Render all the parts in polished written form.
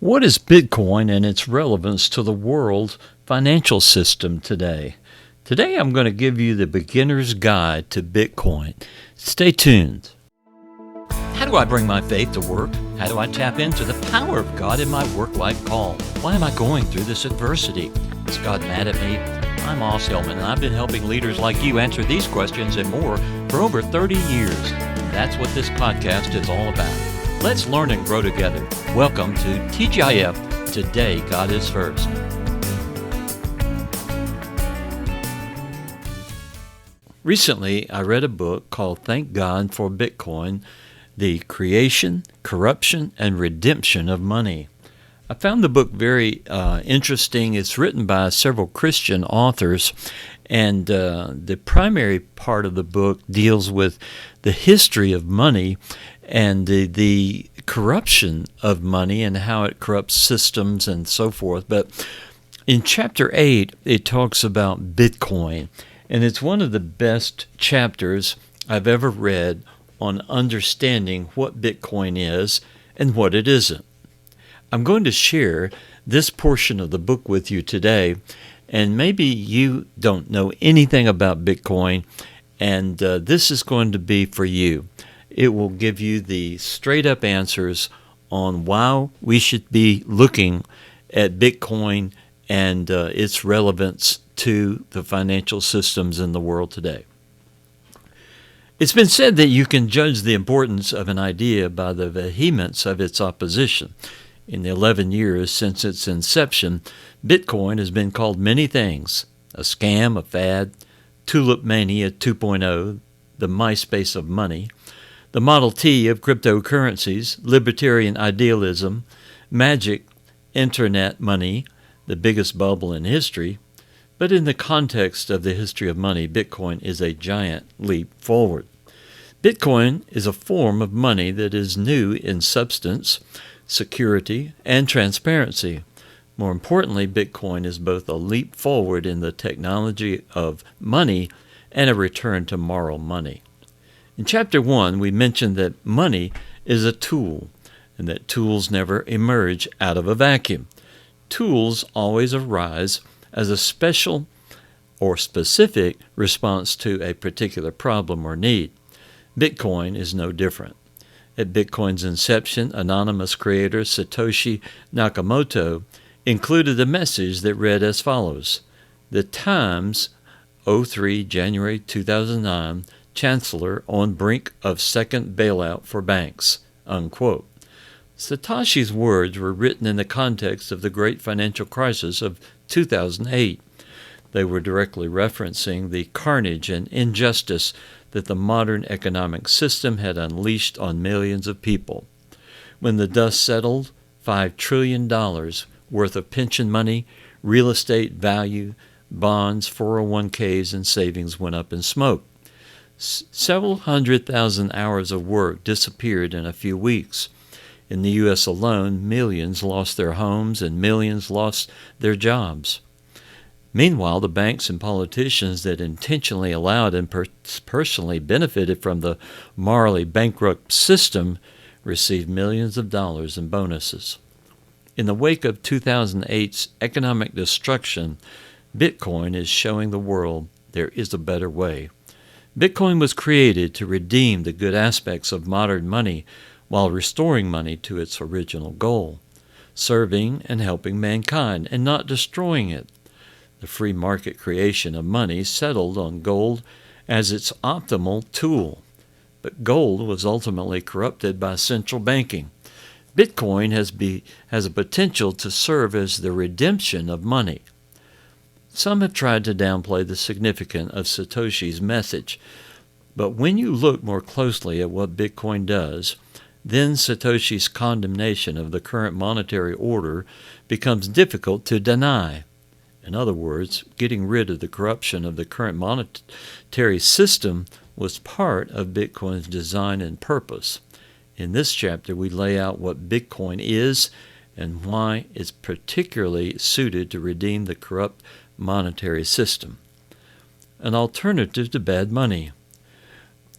What is Bitcoin and its relevance to the world financial system today? Today I'm going to give you the beginner's guide to Bitcoin. Stay tuned. How do I bring my faith to work? How do I tap into the power of God in my work-life call? Why am I going through this adversity? Is God mad at me? I'm Oz Hillman, and I've been helping leaders like you answer these questions and more for over 30 years. That's what this podcast is all about. Let's learn and grow together. Welcome to TGIF, Today God is First. Recently, I read a book called Thank God for Bitcoin, The Creation, Corruption, and Redemption of Money. I found the book very interesting. It's written by several Christian authors, and the primary part of the book deals with the history of money and the corruption of money and how it corrupts systems and so forth. But in Chapter 8, it talks about Bitcoin, and it's one of the best chapters I've ever read on understanding what Bitcoin is and what it isn't. I'm going to share this portion of the book with you today, and maybe you don't know anything about Bitcoin, and this is going to be for you. It will give you the straight-up answers on why we should be looking at Bitcoin and its relevance to the financial systems in the world today. It's been said that you can judge the importance of an idea by the vehemence of its opposition. In the 11 years since its inception, Bitcoin has been called many things: a scam, a fad, Tulip Mania 2.0, the MySpace of money, the Model T of cryptocurrencies, libertarian idealism, magic, internet money, the biggest bubble in history. But in the context of the history of money, Bitcoin is a giant leap forward. Bitcoin is a form of money that is new in substance, security, and transparency. More importantly, Bitcoin is both a leap forward in the technology of money and a return to moral money. In Chapter 1, we mentioned that money is a tool, and that tools never emerge out of a vacuum. Tools always arise as a special or specific response to a particular problem or need. Bitcoin is no different. At Bitcoin's inception, anonymous creator Satoshi Nakamoto included a message that read as follows: "The Times, 03 January 2009, Chancellor on brink of second bailout for banks," unquote. Satoshi's words were written in the context of the great financial crisis of 2008. They were directly referencing the carnage and injustice that the modern economic system had unleashed on millions of people. When the dust settled, $5 trillion worth of pension money, real estate value, bonds, 401ks, and savings went up in smoke. Several 100,000 hours of work disappeared in a few weeks. In the U.S. alone, millions lost their homes and millions lost their jobs. Meanwhile, the banks and politicians that intentionally allowed and personally benefited from the morally bankrupt system received millions of dollars in bonuses. In the wake of 2008's economic destruction, Bitcoin is showing the world there is a better way. Bitcoin was created to redeem the good aspects of modern money while restoring money to its original goal, serving and helping mankind and not destroying it. The free market creation of money settled on gold as its optimal tool, but gold was ultimately corrupted by central banking. Bitcoin has a potential to serve as the redemption of money. Some have tried to downplay the significance of Satoshi's message, but when you look more closely at what Bitcoin does, then Satoshi's condemnation of the current monetary order becomes difficult to deny. In other words, getting rid of the corruption of the current monetary system was part of Bitcoin's design and purpose. In this chapter, we lay out what Bitcoin is and why it's particularly suited to redeem the corrupt monetary system. An alternative to bad money.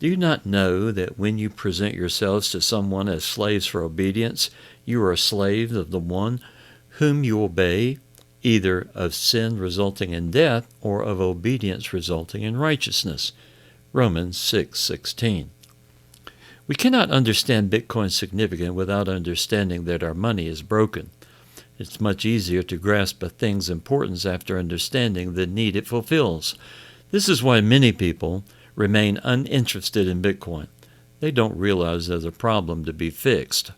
Do you not know that when you present yourselves to someone as slaves for obedience, you are slaves of the one whom you obey, either of sin resulting in death or of obedience resulting in righteousness? Romans 6:16. We cannot understand Bitcoin's significance without understanding that our money is broken. It's much easier to grasp a thing's importance after understanding the need it fulfills. This is why many people remain uninterested in Bitcoin. They don't realize there's a problem to be fixed.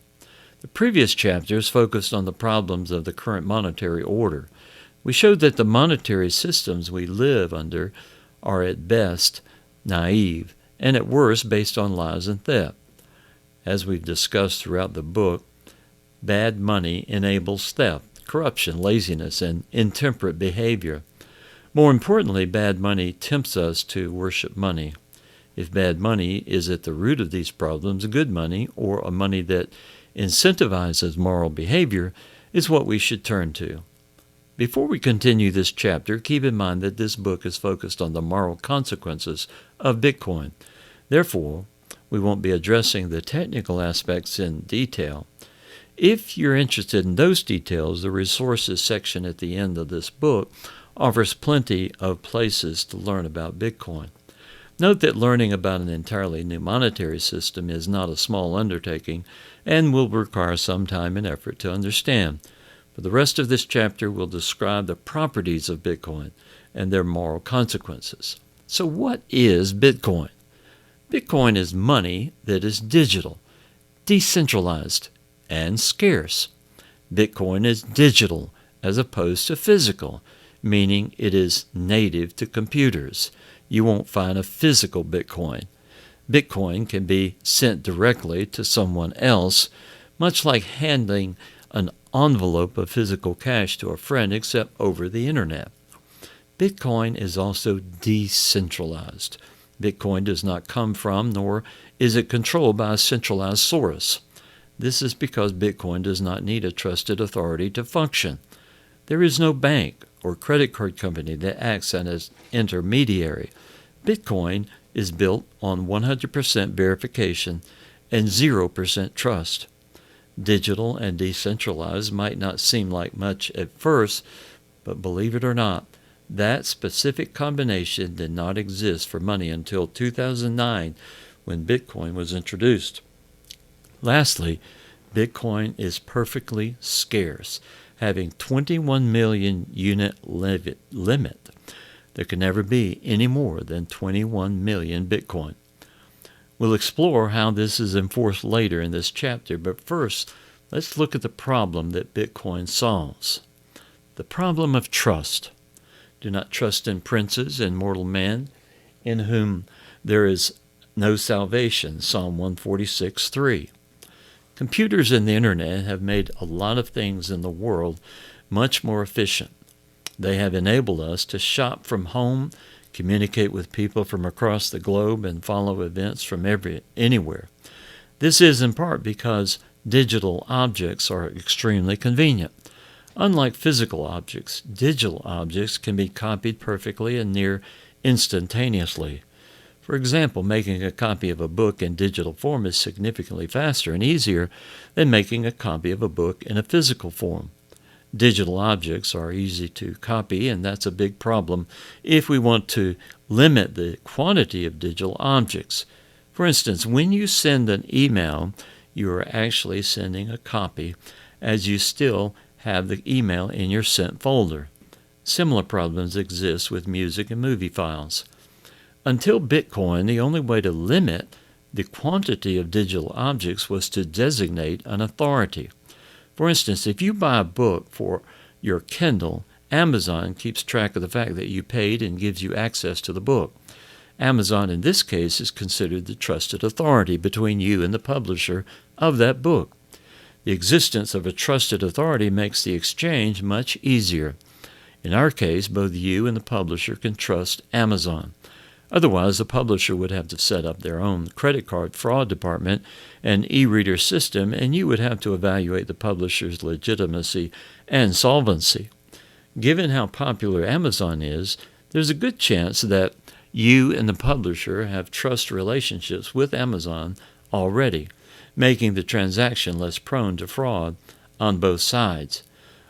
The previous chapters focused on the problems of the current monetary order. We showed that the monetary systems we live under are at best naive and at worst based on lies and theft. As we've discussed throughout the book, bad money enables theft, corruption, laziness, and intemperate behavior. More importantly, bad money tempts us to worship money. If bad money is at the root of these problems, good money, or a money that incentivizes moral behavior, is what we should turn to. Before we continue this chapter, keep in mind that this book is focused on the moral consequences of Bitcoin. Therefore, we won't be addressing the technical aspects in detail. If you're interested in those details, the resources section at the end of this book offers plenty of places to learn about Bitcoin. Note that learning about an entirely new monetary system is not a small undertaking and will require some time and effort to understand. For the rest of this chapter, we'll describe the properties of Bitcoin and their moral consequences. So what is Bitcoin? Bitcoin is money that is digital, decentralized, and scarce. Bitcoin is digital as opposed to physical, meaning it is native to computers. You won't find a physical Bitcoin. Bitcoin can be sent directly to someone else, much like handing an envelope of physical cash to a friend, except over the internet. Bitcoin is also decentralized. Bitcoin does not come from, nor is it controlled by a centralized source. This is because Bitcoin does not need a trusted authority to function. There is no bank or credit card company that acts as an intermediary. Bitcoin is built on 100% verification and 0% trust. Digital and decentralized might not seem like much at first, but believe it or not, that specific combination did not exist for money until 2009 when Bitcoin was introduced. Lastly, Bitcoin is perfectly scarce, having 21 million unit limit. There can never be any more than 21 million Bitcoin. We'll explore how this is enforced later in this chapter, but first, let's look at the problem that Bitcoin solves. The problem of trust. Do not trust in princes and mortal men, in whom there is no salvation, Psalm 146:3. Computers and the internet have made a lot of things in the world much more efficient. They have enabled us to shop from home, communicate with people from across the globe, and follow events from anywhere. This is in part because digital objects are extremely convenient. Unlike physical objects, digital objects can be copied perfectly and near instantaneously. For example, making a copy of a book in digital form is significantly faster and easier than making a copy of a book in a physical form. Digital objects are easy to copy, and that's a big problem if we want to limit the quantity of digital objects. For instance, when you send an email, you are actually sending a copy, as you still have the email in your sent folder. Similar problems exist with music and movie files. Until Bitcoin, the only way to limit the quantity of digital objects was to designate an authority. For instance, if you buy a book for your Kindle, Amazon keeps track of the fact that you paid and gives you access to the book. Amazon, in this case, is considered the trusted authority between you and the publisher of that book. The existence of a trusted authority makes the exchange much easier. In our case, both you and the publisher can trust Amazon. Otherwise, the publisher would have to set up their own credit card fraud department and e-reader system, and you would have to evaluate the publisher's legitimacy and solvency. Given how popular Amazon is, there's a good chance that You and the publisher have trust relationships with Amazon already, making the transaction less prone to fraud on both sides.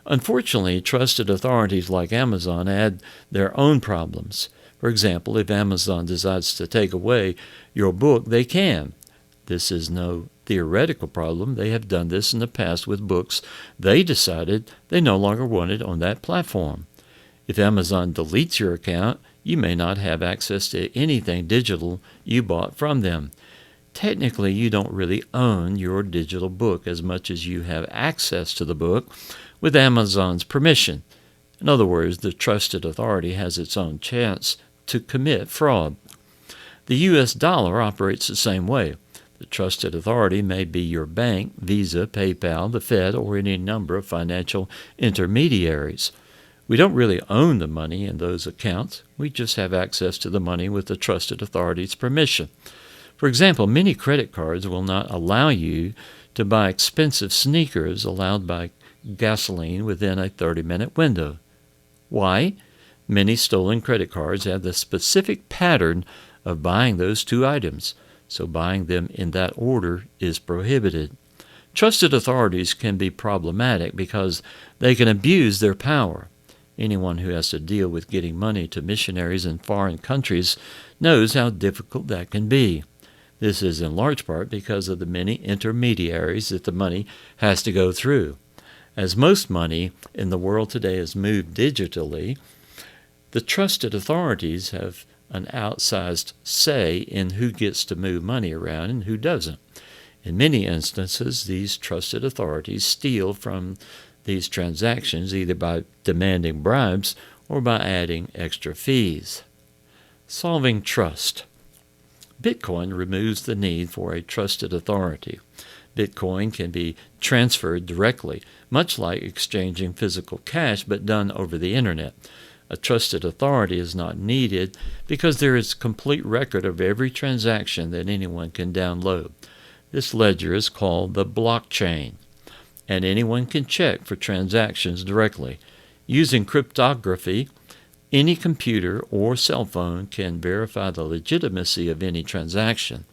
Unfortunately, trusted authorities like Amazon add their own problems. For example, if Amazon decides to take away your book, they can. This is no theoretical problem. They have done this in the past with books they decided they no longer wanted on that platform. If Amazon deletes your account, you may not have access to anything digital you bought from them. Technically, you don't really own your digital book as much as you have access to the book with Amazon's permission. In other words, the trusted authority has its own chance to commit fraud. The U.S. dollar operates the same way. The trusted authority may be your bank, Visa, PayPal, the Fed, or any number of financial intermediaries. We don't really own the money in those accounts. We just have access to the money with the trusted authority's permission. For example, many credit cards will not allow you to buy expensive sneakers allowed by gasoline within a 30-minute window. Why? Many stolen credit cards have the specific pattern of buying those two items, so buying them in that order is prohibited. Trusted authorities can be problematic because they can abuse their power. Anyone who has to deal with getting money to missionaries in foreign countries knows how difficult that can be. This is in large part because of the many intermediaries that the money has to go through. As most money in the world today is moved digitally, the trusted authorities have an outsized say in who gets to move money around and who doesn't. In many instances, these trusted authorities steal from these transactions either by demanding bribes or by adding extra fees. Solving trust. Bitcoin removes the need for a trusted authority. Bitcoin can be transferred directly, much like exchanging physical cash, but done over the internet. A trusted authority is not needed because there is a complete record of every transaction that anyone can download. This ledger is called the blockchain, and anyone can check for transactions directly. Using cryptography, any computer or cell phone can verify the legitimacy of any transaction.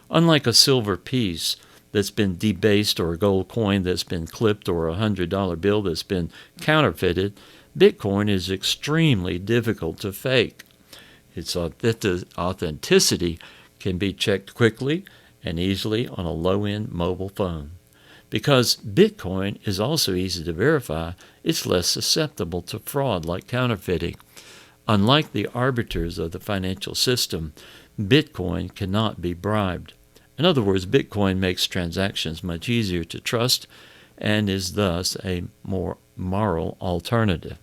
Unlike a silver piece that's been debased or a gold coin that's been clipped or a $100 bill that's been counterfeited, Bitcoin is extremely difficult to fake. Its authenticity can be checked quickly and easily on a low-end mobile phone. Because Bitcoin is also easy to verify, it's less susceptible to fraud like counterfeiting. Unlike the arbiters of the financial system, Bitcoin cannot be bribed. In other words, Bitcoin makes transactions much easier to trust and is thus a more moral alternative.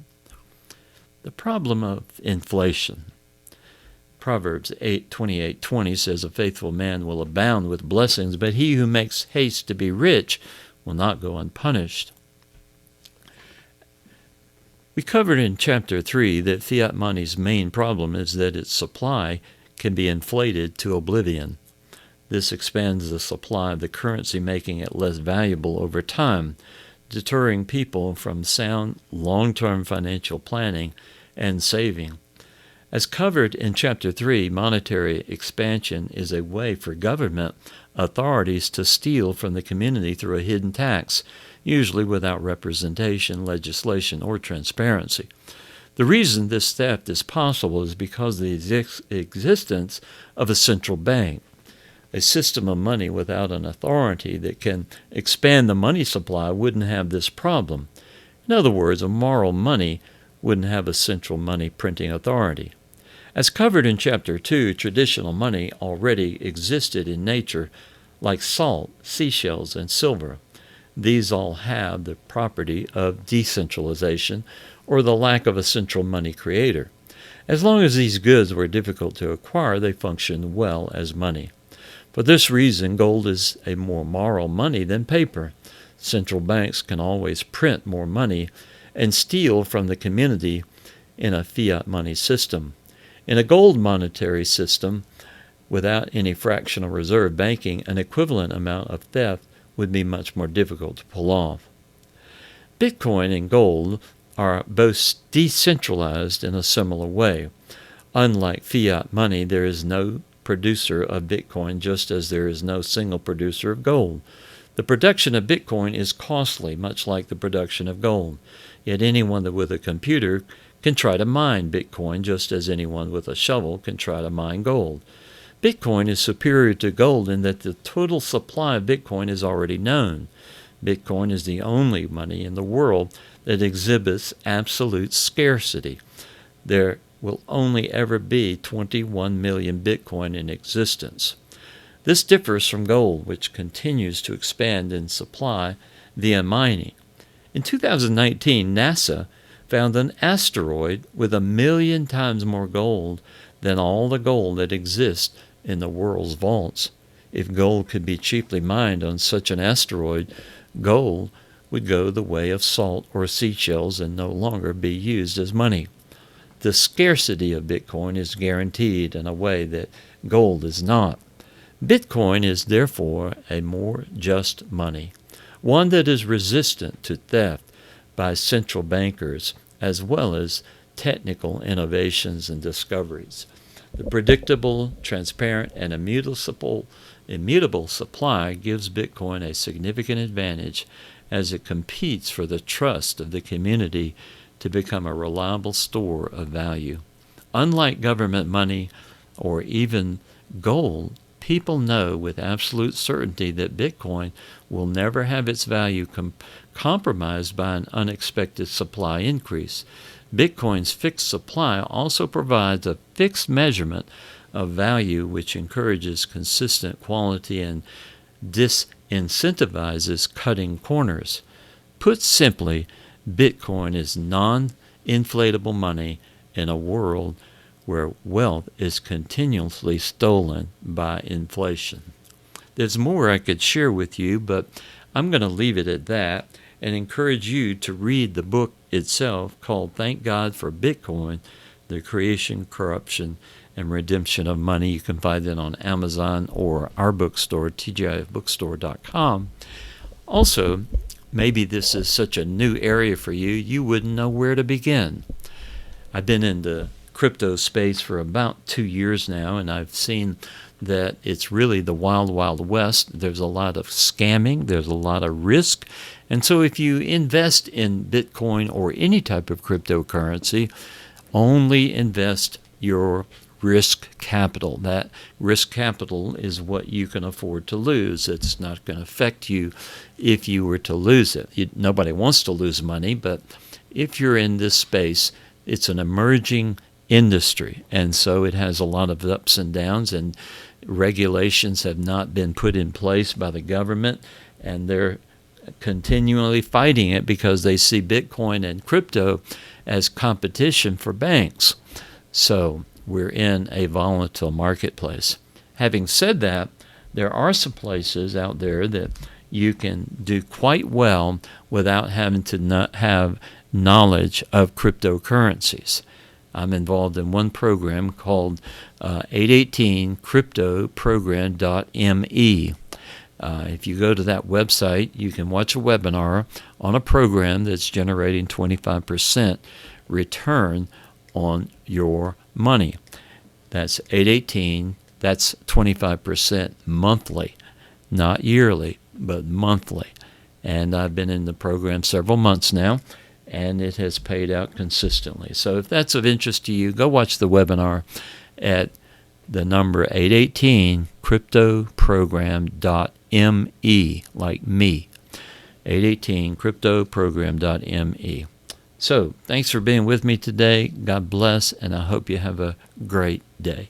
The problem of inflation. Proverbs 28:20 says, "A faithful man will abound with blessings, but he who makes haste to be rich will not go unpunished." We covered in Chapter 3 that fiat money's main problem is that its supply can be inflated to oblivion. This expands the supply of the currency, making it less valuable over time, deterring people from sound long-term financial planning and saving. As covered in Chapter 3, monetary expansion is a way for government authorities to steal from the community through a hidden tax, usually without representation, legislation, or transparency. The reason this theft is possible is because of the existence of a central bank. A system of money without an authority that can expand the money supply wouldn't have this problem. In other words, a moral money wouldn't have a central money printing authority. As covered in Chapter 2, traditional money already existed in nature, like salt, seashells, and silver. These all have the property of decentralization, or the lack of a central money creator. As long as these goods were difficult to acquire, they functioned well as money. For this reason, gold is a more moral money than paper. Central banks can always print more money and steal from the community in a fiat money system. In a gold monetary system, without any fractional reserve banking, an equivalent amount of theft would be much more difficult to pull off. Bitcoin and gold are both decentralized in a similar way. Unlike fiat money, there is no producer of Bitcoin, just as there is no single producer of gold. The production of Bitcoin is costly, much like the production of gold. Yet anyone with a computer can try to mine Bitcoin, just as anyone with a shovel can try to mine gold. Bitcoin is superior to gold in that the total supply of Bitcoin is already known. Bitcoin is the only money in the world that exhibits absolute scarcity. There will only ever be 21 million Bitcoin in existence. This differs from gold, which continues to expand in supply via mining. In 2019, NASA found an asteroid with 1 million times more gold than all the gold that exists in the world's vaults. If gold could be cheaply mined on such an asteroid, gold would go the way of salt or seashells and no longer be used as money. The scarcity of Bitcoin is guaranteed in a way that gold is not. Bitcoin is therefore a more just money, one that is resistant to theft by central bankers, as well as technical innovations and discoveries. The predictable, transparent, and immutable supply gives Bitcoin a significant advantage as it competes for the trust of the community to become a reliable store of value. Unlike government money or even gold, people know with absolute certainty that Bitcoin will never have its value compromised by an unexpected supply increase. Bitcoin's fixed supply also provides a fixed measurement of value, which encourages consistent quality and disincentivizes cutting corners. Put simply, Bitcoin is non-inflatable money in a world where wealth is continuously stolen by inflation. There's more I could share with you, but I'm going to leave it at that and encourage you to read the book itself called Thank God for Bitcoin, The Creation, Corruption, and Redemption of Money. You can find it on Amazon or our bookstore, tgifbookstore.com. Also, maybe this is such a new area for you, you wouldn't know where to begin. I've been in the crypto space for about 2 years now, and I've seen that it's really the wild, wild west. There's a lot of scamming. There's a lot of risk. And so if you invest in Bitcoin or any type of cryptocurrency, only invest your risk capital. That risk capital is what you can afford to lose. It's not going to affect you if you were to lose it. Nobody wants to lose money, but if you're in this space, it's an emerging industry, and so it has a lot of ups and downs, and regulations have not been put in place by the government, and they're continually fighting it because they see Bitcoin and crypto as competition for banks. So we're in a volatile marketplace. Having said that, there are some places out there that you can do quite well without having to not have knowledge of cryptocurrencies. I'm involved in one program called 818cryptoprogram.me. If you go to that website, you can watch a webinar on a program that's generating 25% return on your money. That's 818. That's 25% monthly, not yearly, but monthly. And I've been in the program several months now, and it has paid out consistently. So if that's of interest to you, go watch the webinar at the number 818cryptoprogram.me, like me, 818cryptoprogram.me. So thanks for being with me today. God bless, and I hope you have a great day.